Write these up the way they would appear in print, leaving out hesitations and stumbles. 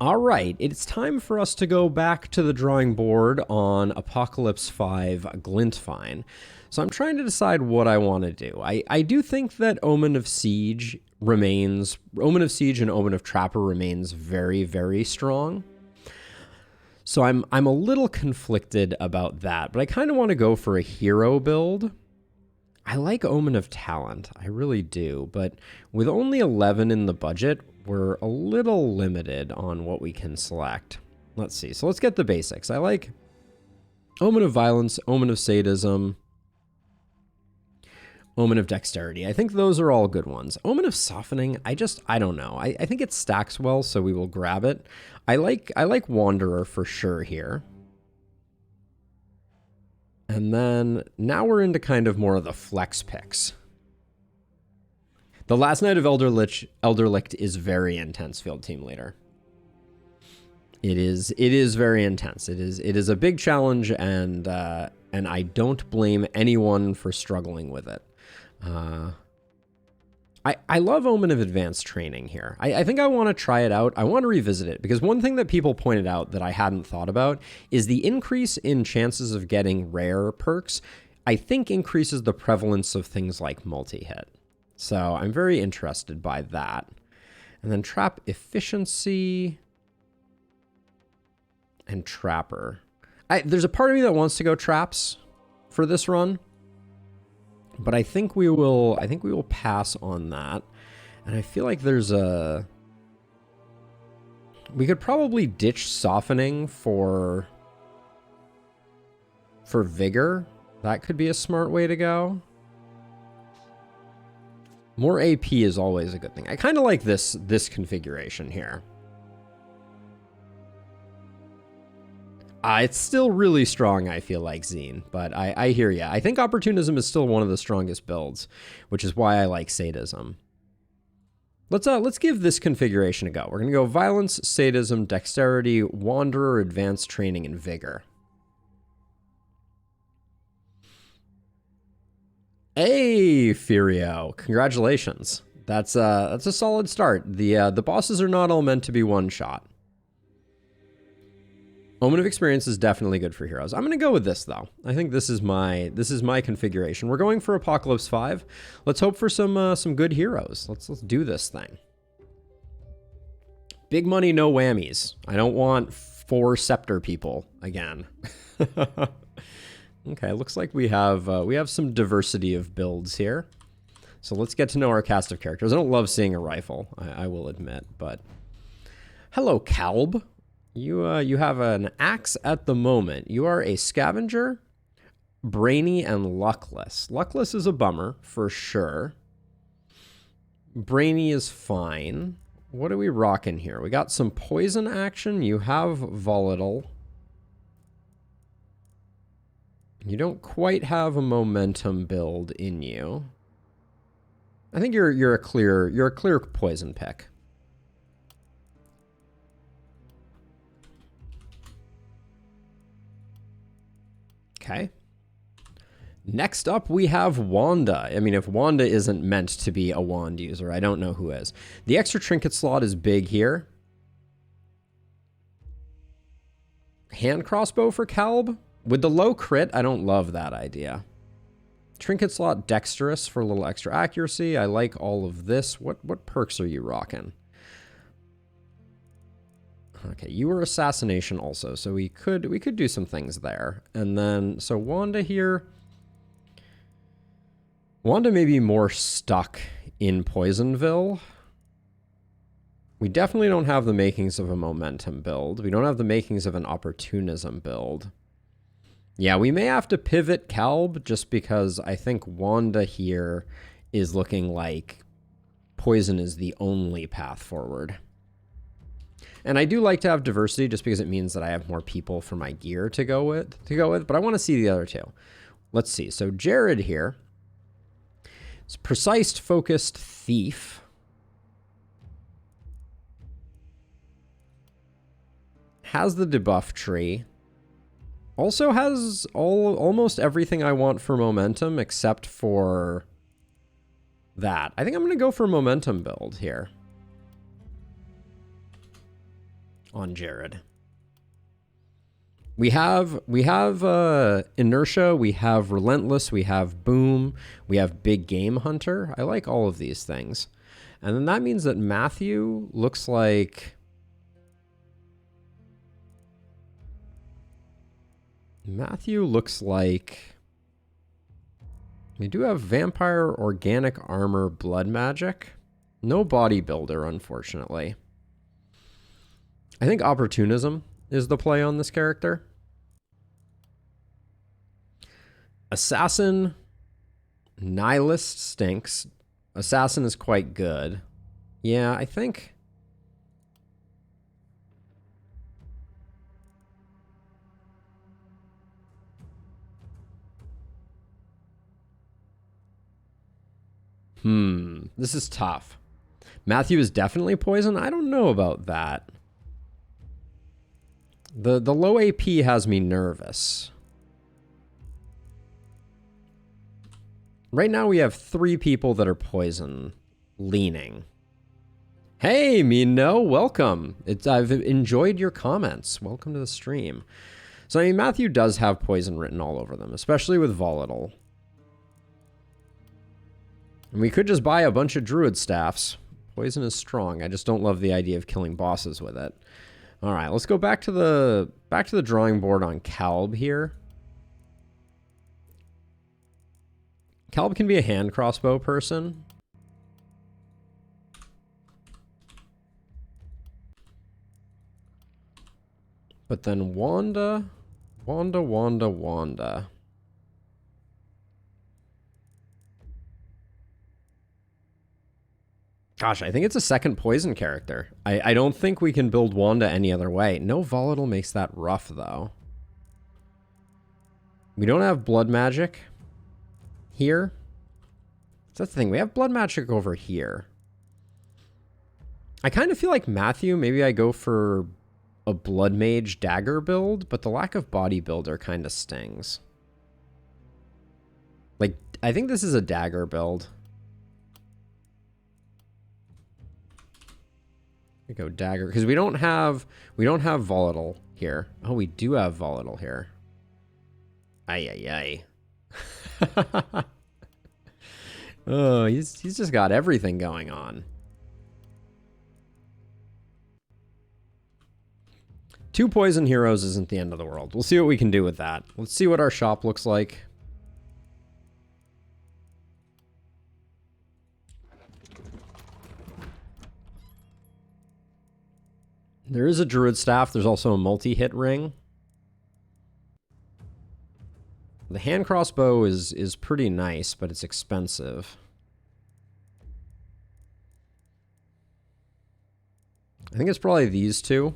All right, it's time for us to go back to the drawing board on Apocalypse 5 Glint Fine. So I'm trying to decide what I want to do. I do think that Omen of Siege and Omen of Trapper remains very, very strong. So I'm a little conflicted about that, but I kind of want to go for a hero build. I like Omen of Talent, I really do, but with only 11 in the budget, we're a little limited on what we can select. Let's see, so let's get the basics. I like Omen of Violence, Omen of Sadism, Omen of Dexterity. I think those are all good ones. Omen of Softening, I don't know. I think it stacks well, so we will grab it. I like Wanderer for sure here. And then now we're into kind of more of the flex picks. The Last Night of Elderlicht is very intense, Field Team Leader. It is very intense. It is a big challenge, and I don't blame anyone for struggling with it. I love Omen of Advanced Training here. I think I want to try it out. I want to revisit it because one thing that people pointed out that I hadn't thought about is the increase in chances of getting rare perks, I think increases the prevalence of things like multi-hit. So I'm very interested by that. And then Trap Efficiency and Trapper. There's a part of me that wants to go Traps for this run. But I think we will pass on that. And I feel like we could probably ditch Softening for Vigor. That could be a smart way to go. More AP is always a good thing. I kind of like this configuration here. It's still really strong, I feel like, Zine, but I hear ya. I think Opportunism is still one of the strongest builds, which is why I like Sadism. Let's give this configuration a go. We're going to go Violence, Sadism, Dexterity, Wanderer, Advanced Training, and Vigor. Hey, Furio. Congratulations. That's a solid start. The bosses are not all meant to be one shot. Omen of Experience is definitely good for heroes. I'm going to go with this, though. I think this is my configuration. We're going for Apocalypse 5. Let's hope for some good heroes. Let's do this thing. Big money, no whammies. I don't want 4 scepter people again. Okay, looks like we have some diversity of builds here. So let's get to know our cast of characters. I don't love seeing a rifle, I will admit, but hello, Kalb. You have an axe at the moment. You are a scavenger, brainy, and luckless. Luckless is a bummer, for sure. Brainy is fine. What are we rocking here? We got some poison action. You have volatile. You don't quite have a momentum build in you. I think you're a clear poison pick. Okay. Next up, we have Wanda. I mean, if Wanda isn't meant to be a wand user, I don't know who is. The extra trinket slot is big here. Hand crossbow for Kalb. With the low crit, I don't love that idea. Trinket slot dexterous for a little extra accuracy. I like all of this. What perks are you rocking? Okay, you were assassination also, so we could do some things there. And then so Wanda here. Wanda may be more stuck in Poisonville. We definitely don't have the makings of a momentum build. We don't have the makings of an opportunism build. Yeah, we may have to pivot Kalb just because I think Wanda here is looking like poison is the only path forward. And I do like to have diversity just because it means that I have more people for my gear to go with, but I want to see the other two. Let's see. So Jared here is precise focused thief. Has the debuff tree. Also has almost everything I want for momentum except for that. I think I'm going to go for momentum build here. on Jared. We have Inertia, we have Relentless, we have Boom, we have Big Game Hunter. I like all of these things. And then that means that Matthew looks like... We do have Vampire, Organic Armor, Blood Magic. No Bodybuilder, unfortunately. I think Opportunism is the play on this character. Assassin, Nihilist stinks. Assassin is quite good. Yeah, I think... This is tough. Matthew is definitely poison? I don't know about that. The low AP has me nervous. Right now we have 3 people that are poison leaning. Hey, Mino, welcome. I've enjoyed your comments. Welcome to the stream. So, I mean, Matthew does have poison written all over them, especially with Volatile. And we could just buy a bunch of Druid Staffs. Poison is strong. I just don't love the idea of killing bosses with it. All right, let's go back to the drawing board on Kalb here. Kalb can be a hand crossbow person. But then Wanda. Gosh, I think it's a second poison character. I don't think we can build Wanda any other way. No Volatile makes that rough, though. We don't have blood magic here. That's the thing. We have blood magic over here. I kind of feel like Matthew, maybe I go for a blood mage dagger build, but the lack of bodybuilder kind of stings. Like, I think this is a dagger build. We go dagger because we don't have Volatile here. Oh, we do have Volatile here. Ay. Oh, he's just got everything going on. 2 poison heroes isn't the end of the world. We'll see what we can do with that. Let's see what our shop looks like. There is a Druid Staff. There's also a multi-hit ring. The hand crossbow is pretty nice, but it's expensive. I think it's probably these 2.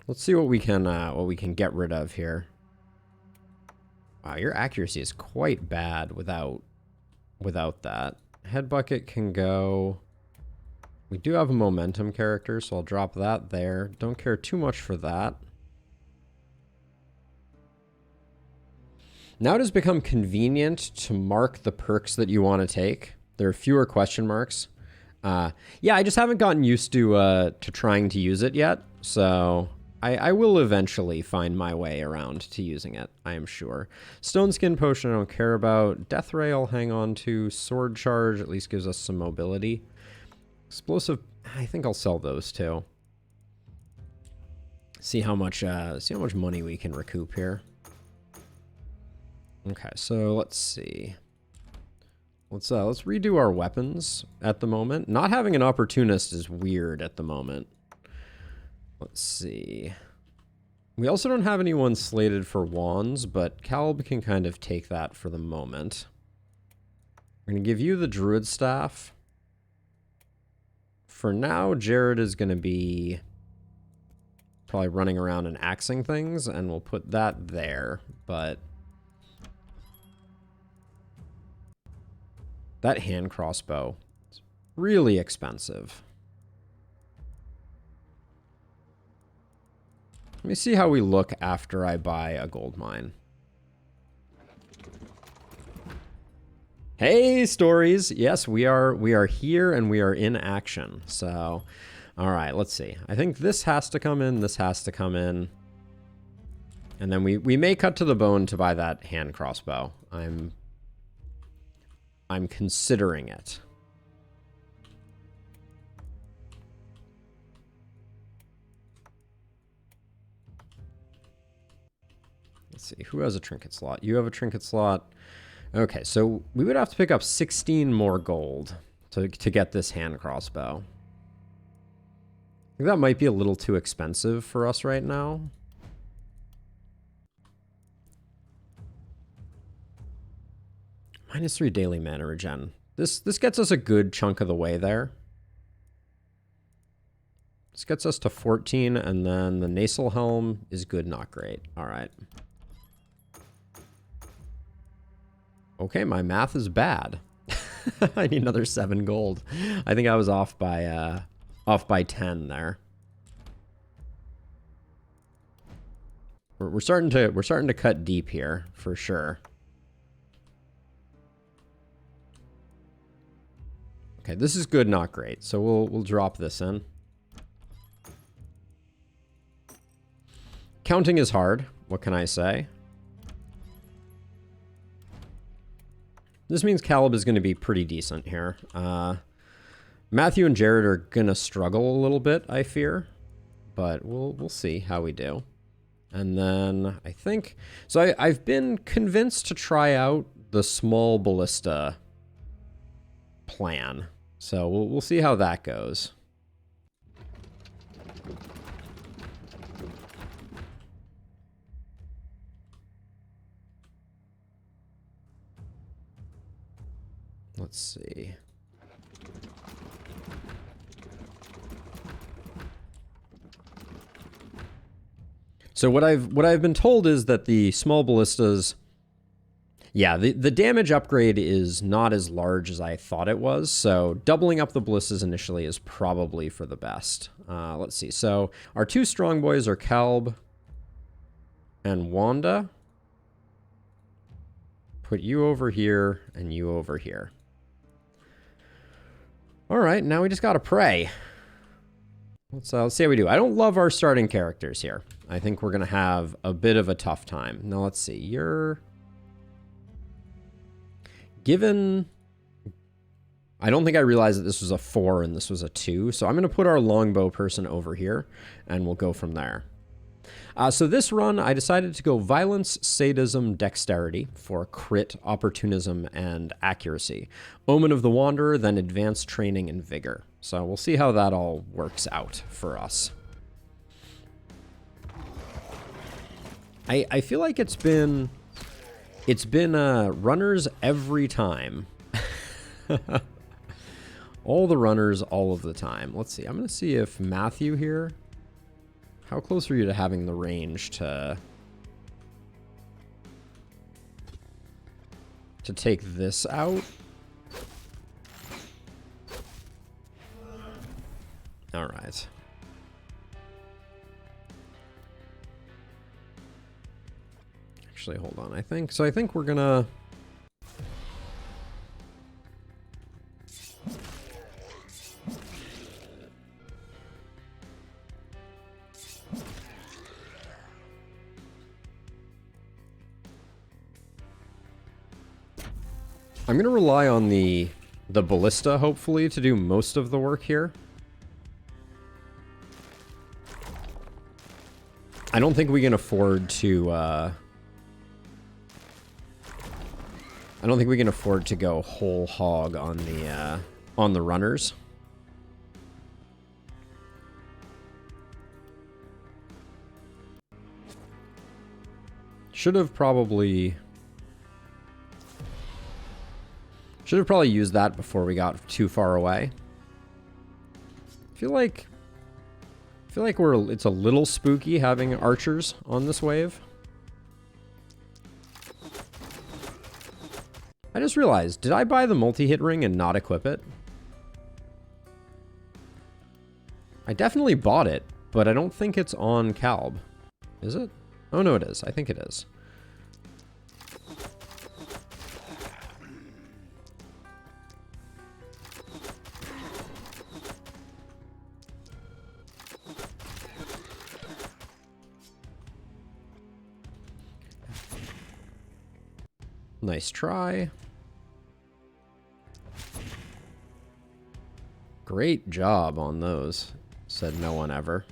Let's see what we can get rid of here. Wow, your accuracy is quite bad without that. Head bucket can go. We do have a momentum character, so I'll drop that there. Don't care too much for that. Now it has become convenient to mark the perks that you want to take. There are fewer question marks. Yeah, I just haven't gotten used to trying to use it yet, so I will eventually find my way around to using it, I am sure. Stone Skin Potion I don't care about. Death Ray I'll hang on to. Sword Charge at least gives us some mobility. Explosive, I think I'll sell those too. See how much money we can recoup here. Okay, so let's see. Let's redo our weapons at the moment. Not having an opportunist is weird at the moment. Let's see. We also don't have anyone slated for wands, but Kalb can kind of take that for the moment. We're going to give you the Druid Staff. For now, Jared is going to be probably running around and axing things, and we'll put that there, but that hand crossbow is really expensive. Let me see how we look after I buy a gold mine. Hey, stories. Yes, we are here and we are in action. So, all right, let's see. I think this has to come in, this has to come in. And then we may cut to the bone to buy that hand crossbow. I'm considering it. Let's see, who has a trinket slot? You have a trinket slot. Okay, so we would have to pick up 16 more gold to get this hand crossbow. I think that might be a little too expensive for us right now. -3 daily mana regen. This gets us a good chunk of the way there. This gets us to 14, and then the nasal helm is good, not great. All right. Okay, my math is bad. I need another 7 gold. I think I was off by 10 there. We're starting to cut deep here for sure. Okay, this is good, not great. So we'll drop this in. Counting is hard. What can I say? This means Caleb is going to be pretty decent here. Matthew and Jared are going to struggle a little bit, I fear. But we'll see how we do. And then I think... So I've been convinced to try out the small ballista plan. So we'll see how that goes. Let's see. So what I've been told is that the small ballistas, yeah, the damage upgrade is not as large as I thought it was. So doubling up the ballistas initially is probably for the best. Let's see. So our 2 strong boys are Calb and Wanda. Put you over here and you over here. All right, now we just gotta pray. Let's see how we do. I don't love our starting characters here. I think we're gonna have a bit of a tough time. Now let's see. You're given. I don't think I realized that this was a 4 and this was a 2. So I'm gonna put our longbow person over here, and we'll go from there. So this run, I decided to go Violence, Sadism, Dexterity for crit, opportunism, and accuracy. Omen of the Wanderer, then Advanced Training and Vigor. So we'll see how that all works out for us. I feel like it's been runners every time. All the runners all of the time. Let's see. I'm going to see if Matthew here... How close are you to having the range to take this out? All right. Actually, hold on. I think we're gonna... I'm going to rely on the ballista, hopefully, to do most of the work here. I don't think we can afford to... I don't think we can afford to go whole hog on the runners. Should have probably used that before we got too far away. I feel like it's a little spooky having archers on this wave. I just realized, did I buy the multi-hit ring and not equip it? I definitely bought it, but I don't think it's on Calb. Is it? Oh no, it is. I think it is. Nice try. Great job on those, said no one ever.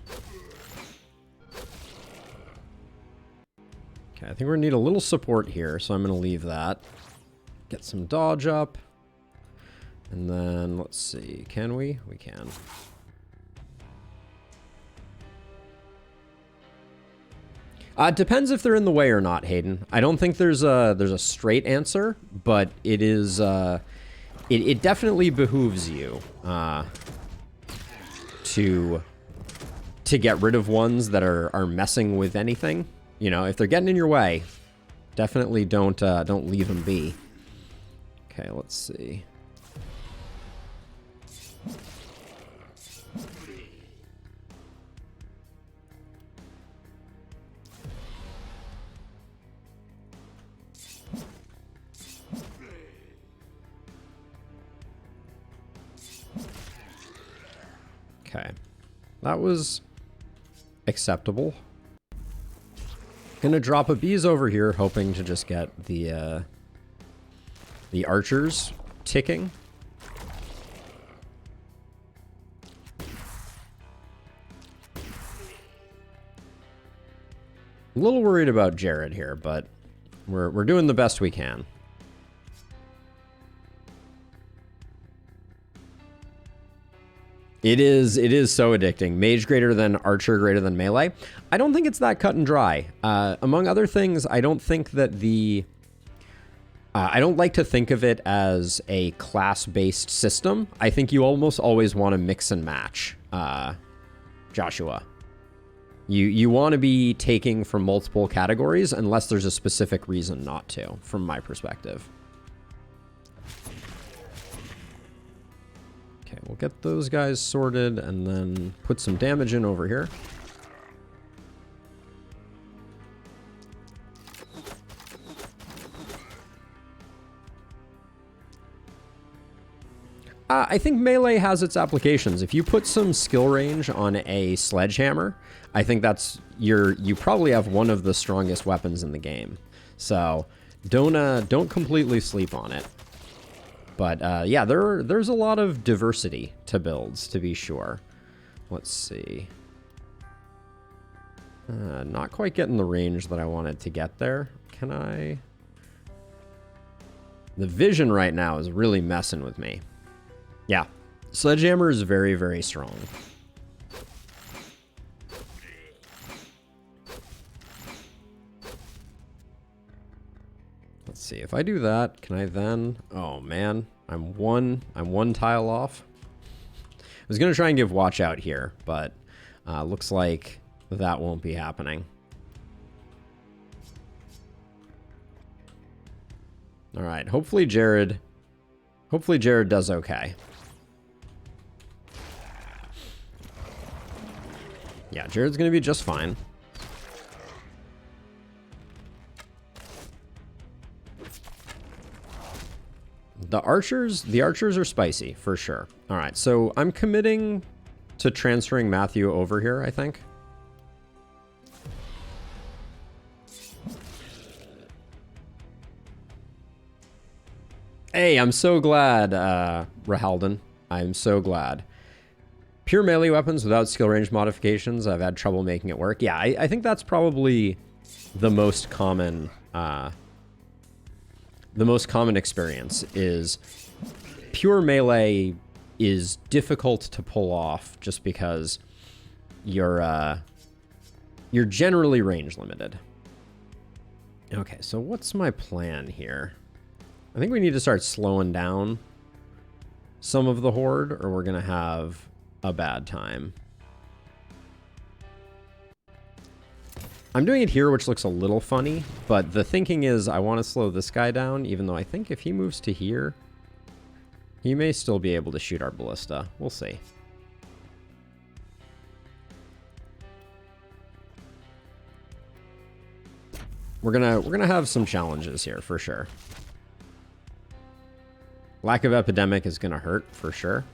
Okay, I think we're gonna need a little support here, so I'm gonna leave that. Get some dodge up. And then, let's see, can we? We can. It depends if they're in the way or not, Hayden. I don't think there's a straight answer, but it is, it definitely behooves you, to get rid of ones that are messing with anything. You know, if they're getting in your way, definitely don't leave them be. Okay, let's see. Okay, that was acceptable. Gonna drop a bees over here, hoping to just get the archers ticking. A little worried about Jared here, but we're doing the best we can. It is so addicting. Mage greater than archer greater than melee. I don't think it's that cut and dry. Among other things, I don't think that the... I don't like to think of it as a class-based system. I think you almost always want to mix and match, Joshua. You want to be taking from multiple categories unless there's a specific reason not to, from my perspective. Okay, we'll get those guys sorted and then put some damage in over here. I think melee has its applications. If you put some skill range on a sledgehammer, I think that's you probably have one of the strongest weapons in the game. So don't completely sleep on it. But yeah, there's a lot of diversity to builds, to be sure. Let's see. Not quite getting the range that I wanted to get there. Can I? The vision right now is really messing with me. Yeah, sledgehammer is very, very strong. Let's see, if I do that, can I then... Oh man, I'm one tile off. I was gonna try and give watch out here, but looks like that won't be happening. All right, hopefully Jared does okay. Yeah, Jared's gonna be just fine. The archers are spicy, for sure. All right, so I'm committing to transferring Matthew over here, I think. Hey, I'm so glad, Rahalden. I'm so glad. Pure melee weapons without skill range modifications, I've had trouble making it work. Yeah, I think that's probably the most common experience is pure melee is difficult to pull off just because you're generally range limited. Okay, so what's my plan here? I think we need to start slowing down some of the horde or we're gonna have a bad time. I'm doing it here, which looks a little funny, but the thinking is I want to slow this guy down, even though I think if he moves to here, he may still be able to shoot our ballista. We'll see. We're gonna have some challenges here for sure. Lack of epidemic is gonna hurt for sure.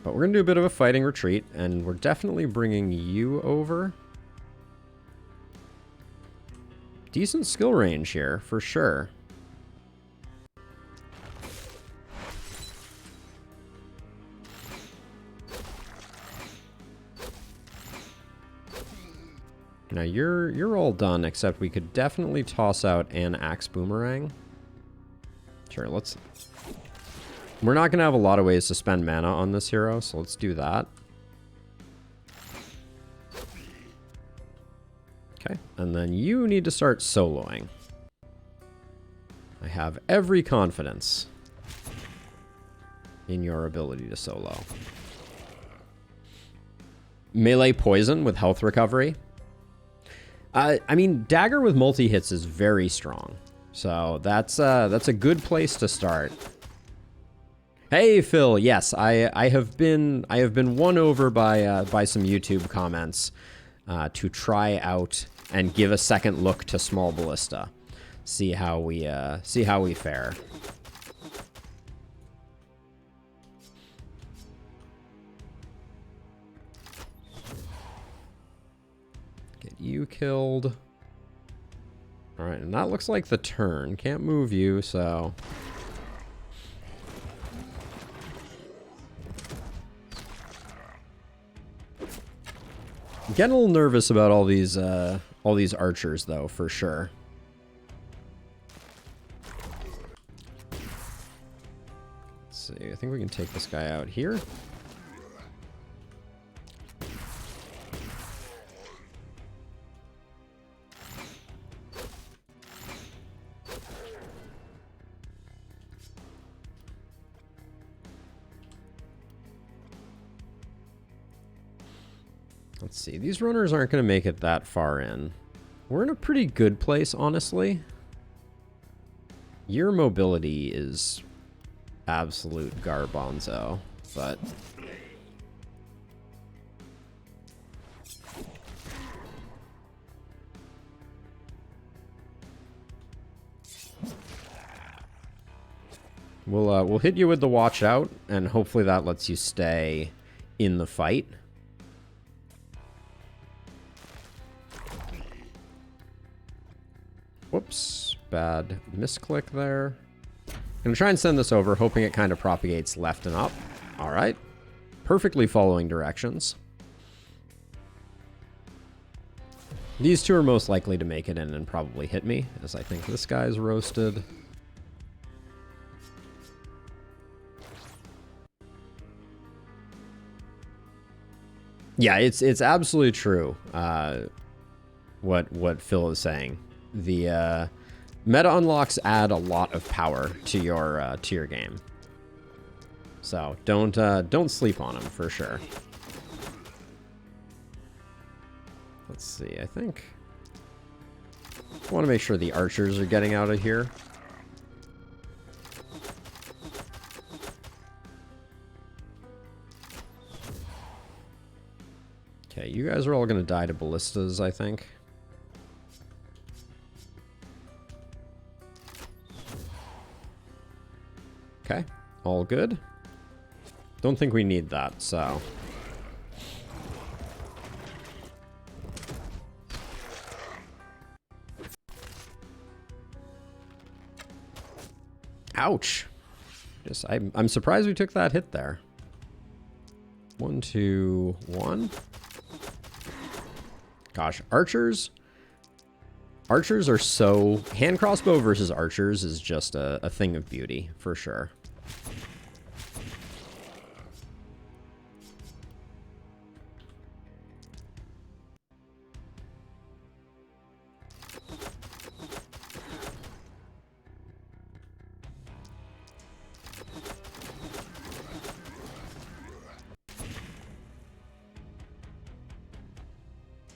But we're going to do a bit of a fighting retreat, and we're definitely bringing you over. Decent skill range here, for sure. Now you're all done, except we could definitely toss out an axe boomerang. Sure, let's... We're not going to have a lot of ways to spend mana on this hero, so let's do that. Okay, and then you need to start soloing. I have every confidence in your ability to solo. Melee poison with health recovery. I mean, dagger with multi-hits is very strong. So that's a good place to start. Hey Phil, yes, I have been won over by some YouTube comments to try out and give a second look to Small Ballista. See how we fare. Get you killed. All right, and that looks like the turn. Can't move you, so. I'm getting a little nervous about all these archers, though, for sure. Let's see. I think we can take this guy out here. Let's see. These runners aren't going to make it that far in. We're in a pretty good place, honestly. Your mobility is absolute garbanzo, but... We'll hit you with the watch out, and hopefully that lets you stay in the fight. Whoops, bad misclick there. Gonna try and send this over, hoping it kind of propagates left and up. All right, perfectly following directions. These two are most likely to make it in and probably hit me, as I think this guy's roasted. Yeah, it's absolutely true. What Phil is saying. The meta unlocks add a lot of power to your game. So don't sleep on them for sure. Let's see. I think I want to make sure the archers are getting out of here. Okay, you guys are all going to die to ballistas, I think. Okay, all good. Don't think we need that, so. Ouch. I'm surprised we took that hit there. 1, 2, 1. Gosh, archers are so... Hand crossbow versus archers is just a thing of beauty, for sure.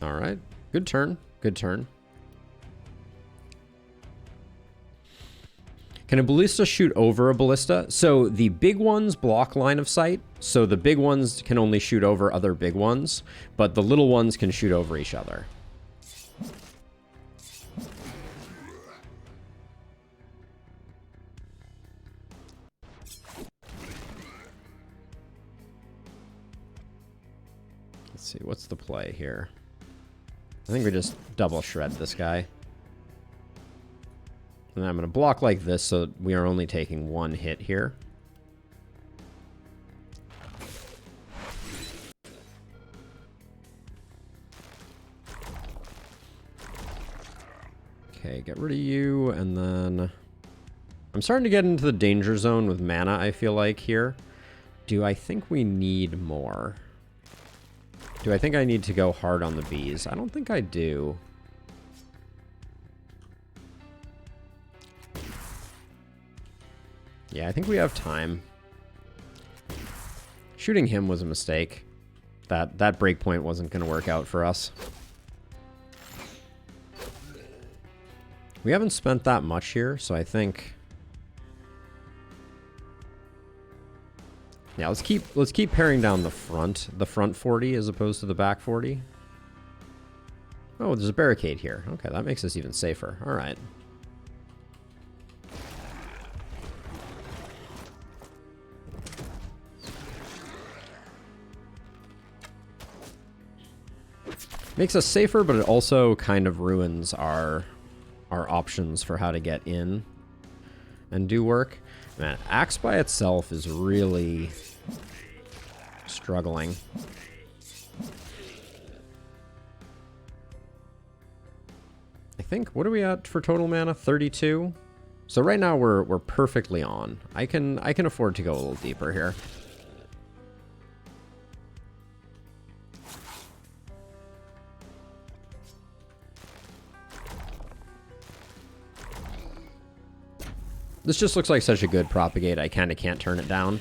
All right, good turn, good turn. Can a ballista shoot over a ballista? So the big ones block line of sight, so the big ones can only shoot over other big ones, but the little ones can shoot over each other. Let's see, what's the play here? I think we just double shred this guy. And I'm going to block like this so we are only taking one hit here. Okay, get rid of you, and then... I'm starting to get into the danger zone with mana, I feel like, here. Do I think we need more? Do I think I need to go hard on the bees? I don't think I do. Yeah, I think we have time. Shooting him was a mistake. That breakpoint wasn't going to work out for us. We haven't spent that much here, so I think... Yeah, let's keep paring down the front 40 as opposed to the back 40. Oh, there's a barricade here. Okay, that makes us even safer. All right. Makes us safer, but it also kind of ruins our options for how to get in and do work. Man, Axe by itself is really struggling. I think, what are we at for total mana? 32? So right now we're perfectly on. I can afford to go a little deeper here. This just looks like such a good propagate, I kind of can't turn it down.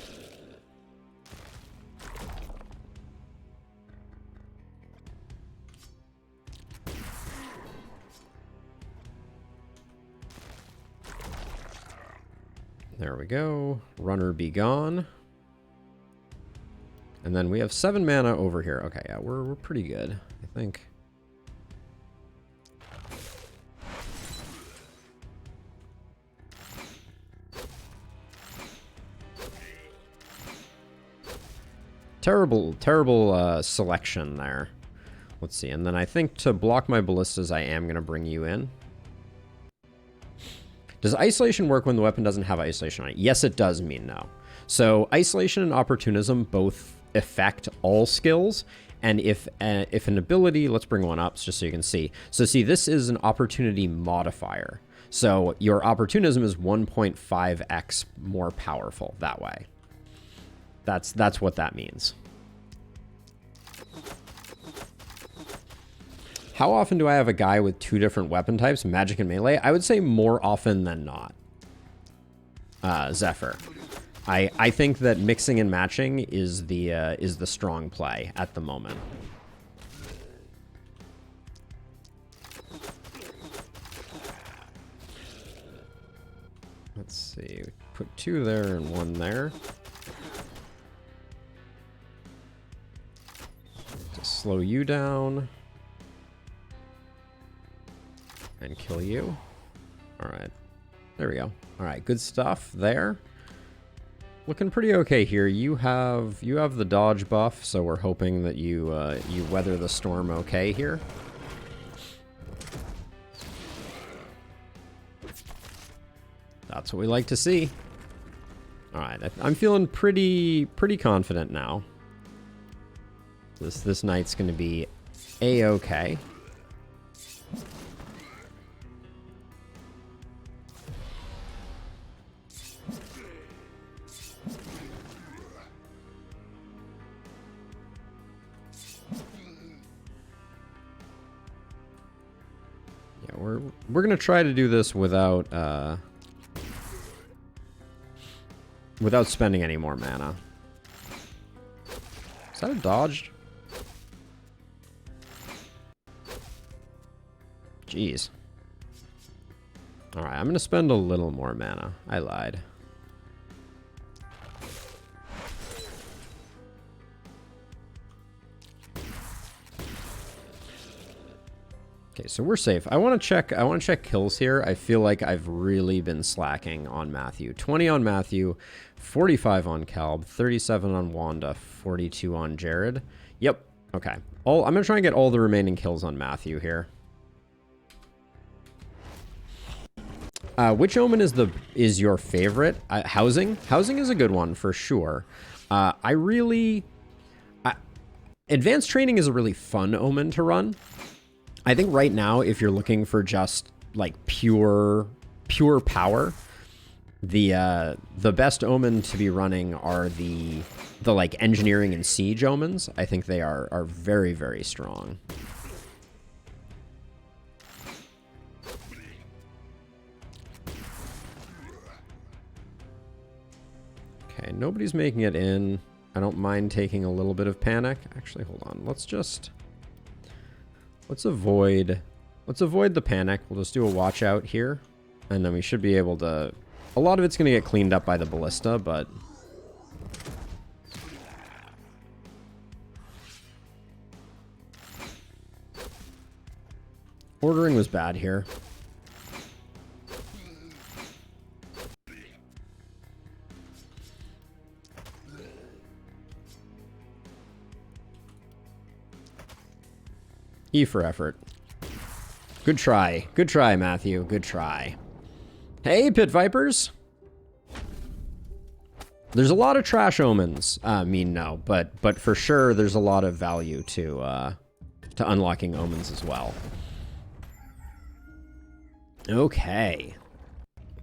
There we go. Runner be gone. And then we have 7 mana over here. Okay, yeah, we're pretty good, I think. Terrible selection there. Let's see. And then I think to block my ballistas, I am going to bring you in. Does isolation work when the weapon doesn't have isolation on it? Yes, it does mean no. So isolation and opportunism both affect all skills. And if an ability, let's bring one up just so you can see. So see, this is an opportunity modifier. So your opportunism is 1.5x more powerful that way. That's what that means. How often do I have a guy with 2 different weapon types, magic and melee? I would say more often than not. Zephyr. I think that mixing and matching is the strong play at the moment. Let's see. Put 2 there and 1 there. Slow you down. And kill you. Alright. There we go. Alright, good stuff there. Looking pretty okay here. You have the dodge buff, so we're hoping that you weather the storm okay here. That's what we like to see. Alright, I'm feeling pretty confident now. This night's going to be a-okay. Yeah, we're going to try to do this without spending any more mana. Is that a dodge? Jeez. Alright, I'm going to spend a little more mana. I lied. Okay, so we're safe. I want to check kills here. I feel like I've really been slacking on Matthew. 20 on Matthew, 45 on Calb, 37 on Wanda, 42 on Jared. Yep. Okay. I'm going to try and get all the remaining kills on Matthew here. Which Omen is your favorite? Housing? Housing is a good one for sure. Advanced Training is a really fun Omen to run. I think right now, if you're looking for just like pure power, the best Omen to be running are the like Engineering and Siege Omens. I think they are very, very strong. Okay, nobody's making it in. I don't mind taking a little bit of panic. Actually, hold on. Let's avoid the panic. We'll just do a watch out here, and then we should be able to. A lot of it's going to get cleaned up by the ballista, but ordering was bad here. E for effort. Good try. Good try, Matthew. Good try. Hey, Pit Vipers. There's a lot of trash Omens. No, but for sure there's a lot of value to unlocking Omens as well. Okay.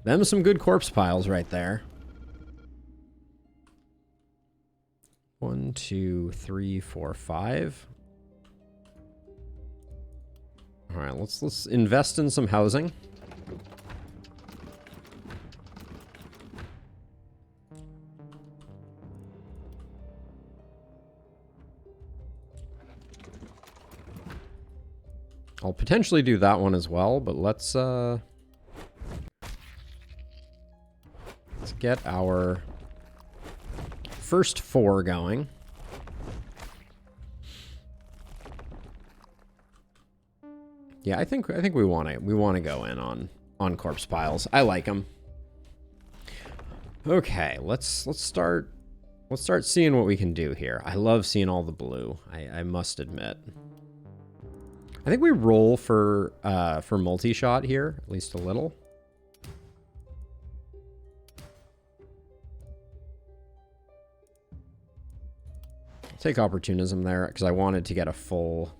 Them some good corpse piles right there. 1, 2, 3, 4, 5. All right, let's invest in some housing. I'll potentially do that one as well, but let's get our first 4 going. Yeah, I think we want to go in on corpse piles. I like them. Okay, let's start seeing what we can do here. I love seeing all the blue. I must admit. I think we roll for multi-shot here, at least a little. I'll take opportunism there because I wanted to get a full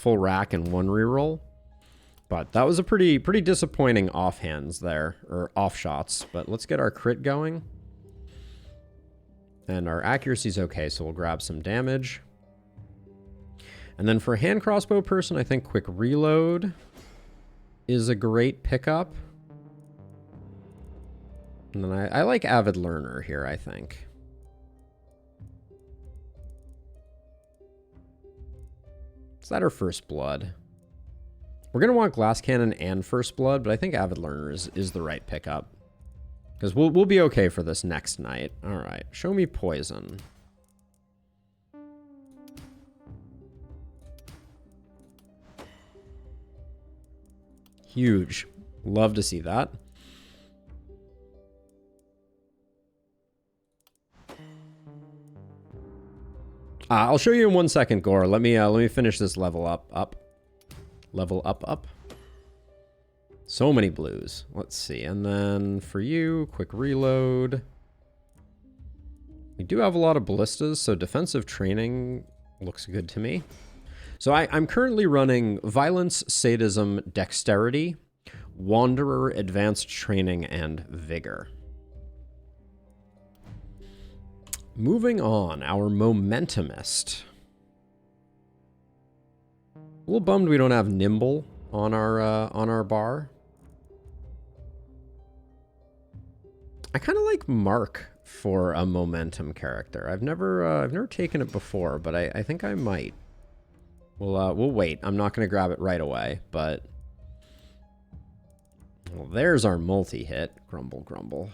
rack and 1 reroll. But that was a pretty disappointing offhands there, or offshots. But let's get our crit going. And our accuracy's okay, so we'll grab some damage. And then for a hand crossbow person, I think quick reload is a great pickup. And then I like avid learner here, I think. Is that our first blood? We're going to want glass cannon and first blood, but I think avid learner is the right pickup. Because we'll be okay for this next night. All right, show me poison. Huge. Love to see that. I'll show you in 1 second, Gore. Let me finish this level up. Level up. So many blues. Let's see. And then for you, quick reload. We do have a lot of ballistas, so defensive training looks good to me. So I'm currently running Violence, Sadism, Dexterity, Wanderer, Advanced Training, and Vigor. Moving on, our Momentumist. A little bummed we don't have Nimble on our bar. I kind of like Mark for a momentum character. I've never taken it before, but I think I might. We'll wait. I'm not going to grab it right away, but well, there's our multi-hit. Grumble, grumble.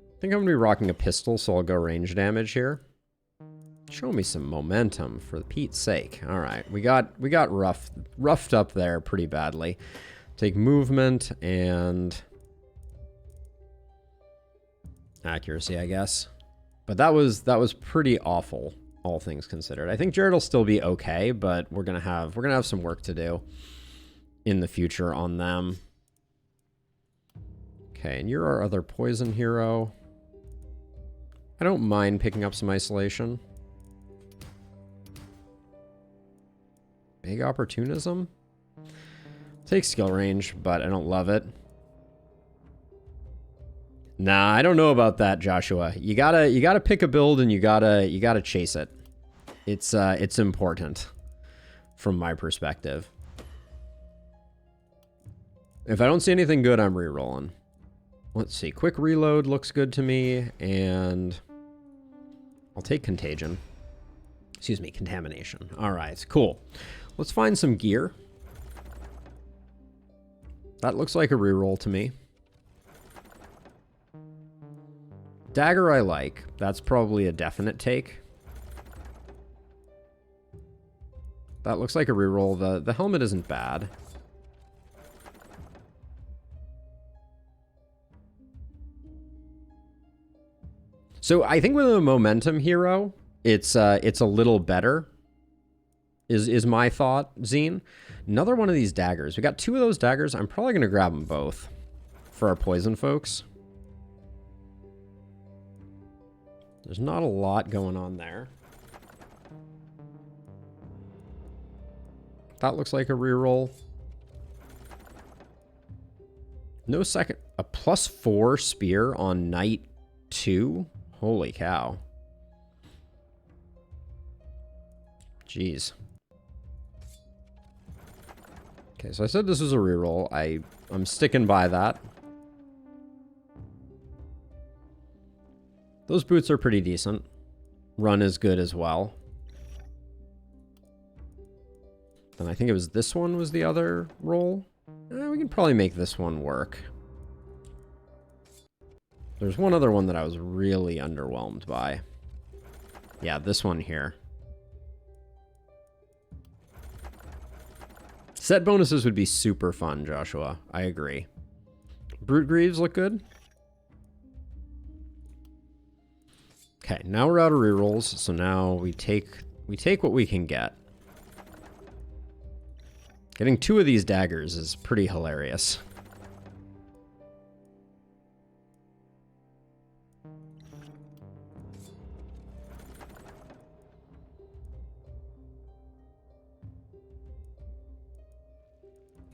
I think I'm going to be rocking a pistol, so I'll go range damage here. Show me some momentum, for Pete's sake. All right, we got roughed up there pretty badly. Take movement and accuracy, I guess. But that was pretty awful, all things considered. I think Jared will still be okay, but we're gonna have some work to do in the future on them. Okay, and you're our other poison hero. I don't mind picking up some isolation. Big opportunism. Take skill range, but I don't love it. Nah, I don't know about that, Joshua. You gotta pick a build and you gotta chase it. It's important from my perspective. If I don't see anything good, I'm re-rolling. Let's see. Quick reload looks good to me, and I'll take contagion. Excuse me, contamination. All right, cool. Let's find some gear. That looks like a reroll to me. Dagger I like. That's probably a definite take. That looks like a reroll. The helmet isn't bad. So I think with a momentum hero, it's a little better. Is my thought, Zine. Another one of these daggers. We got 2 of those daggers. I'm probably gonna grab them both for our poison folks. There's not a lot going on there. That looks like a reroll. No second. A +4 spear on night 2? Holy cow. Jeez. Okay, so I said this was a reroll. I'm sticking by that. Those boots are pretty decent. Run is good as well. Then I think it was this one was the other roll. We can probably make this one work. There's one other one that I was really underwhelmed by. Yeah, this one here. Set bonuses would be super fun, Joshua. I agree. Brute Greaves look good. Okay, now we're out of rerolls, so now we take what we can get. Getting 2 of these daggers is pretty hilarious.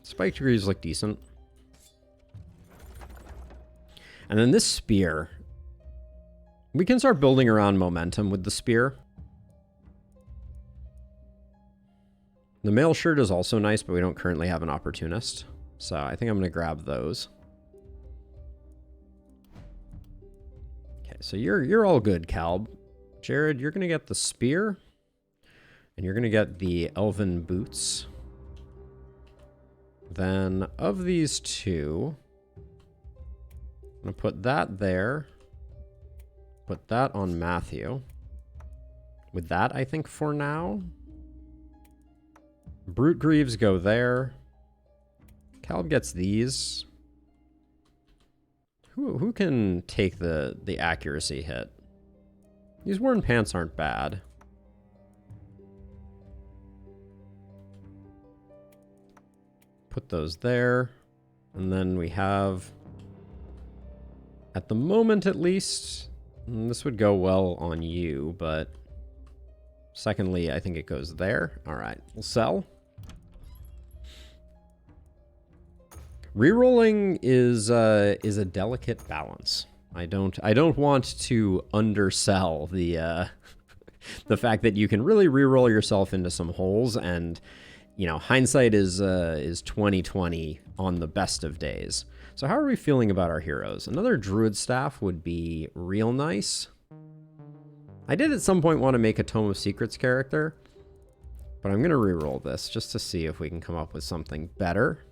Spike degrees look decent. And then this spear. We can start building around momentum with the spear. The mail shirt is also nice, but we don't currently have an opportunist. So I think I'm going to grab those. Okay, so you're all good, Calb. Jared, you're going to get the spear. And you're going to get the elven boots. Then of these 2, I'm going to put that there. Put that on Matthew. With that, I think for now. Brute Greaves go there. Calb gets these. Who can take the accuracy hit? These worn pants aren't bad. Put those there. And then we have, at the moment at least, this would go well on you, but secondly, I think it goes there. All right, we'll sell. Rerolling is a delicate balance. I don't want to undersell the the fact that you can really reroll yourself into some holes, and you know, hindsight is 20/20 on the best of days. So how are we feeling about our heroes? Another druid staff would be real nice. I did at some point want to make a Tome of Secrets character, but I'm gonna reroll this just to see if we can come up with something better.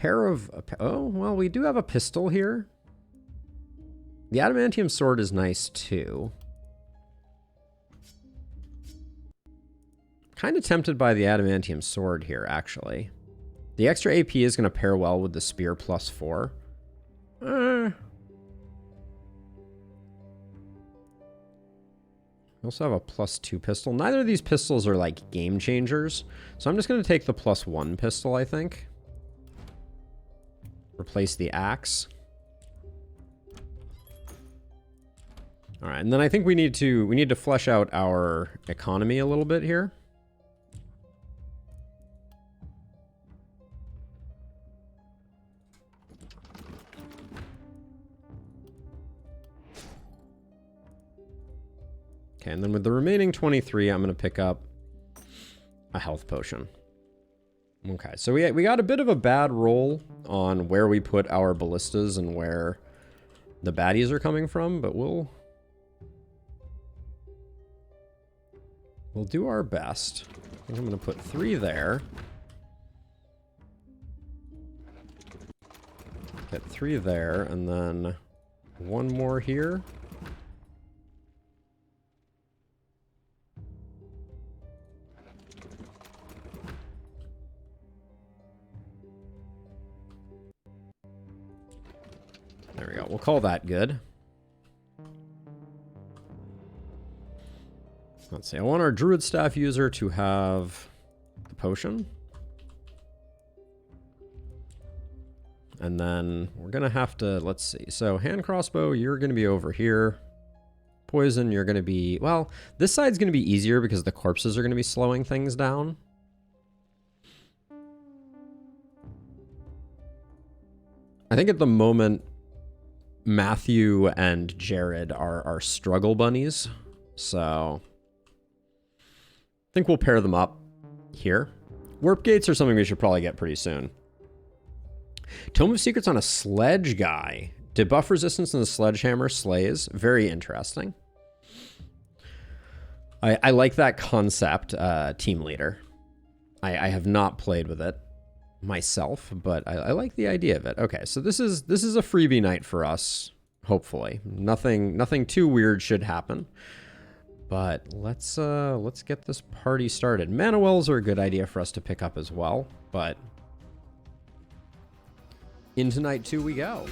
Oh, well, we do have a pistol here. The adamantium sword is nice too. Kind of tempted by the adamantium sword here, actually. The extra AP is going to pair well with the spear +4. We also have a +2 pistol. Neither of these pistols are like game changers, so I'm just going to take the +1 pistol, I think. Replace the axe. All right, and then I think we need to flesh out our economy a little bit here. Okay, and then with the remaining 23, I'm going to pick up a health potion. Okay, so we got a bit of a bad roll on where we put our ballistas and where the baddies are coming from, but we'll do our best. I think I'm going to put 3 there. Get 3 there, and then 1 more here. There we go. We'll call that good. Let's see. I want our druid staff user to have the potion. And then we're going to have to, let's see. So hand crossbow, you're going to be over here. Poison, you're going to be, well, this side's going to be easier because the corpses are going to be slowing things down. I think at the moment, Matthew and Jared are struggle bunnies, so I think we'll pair them up here. Warp gates are something we should probably get pretty soon. Tome of Secrets on a sledge guy. Debuff resistance in the sledgehammer slays. Very interesting. I like that concept, team leader. I have not played with it myself, but I like the idea of it. Okay, so this is a freebie night for us, hopefully. Nothing too weird should happen. But let's get this party started. Mana wells are a good idea for us to pick up as well, but into night 2 we go.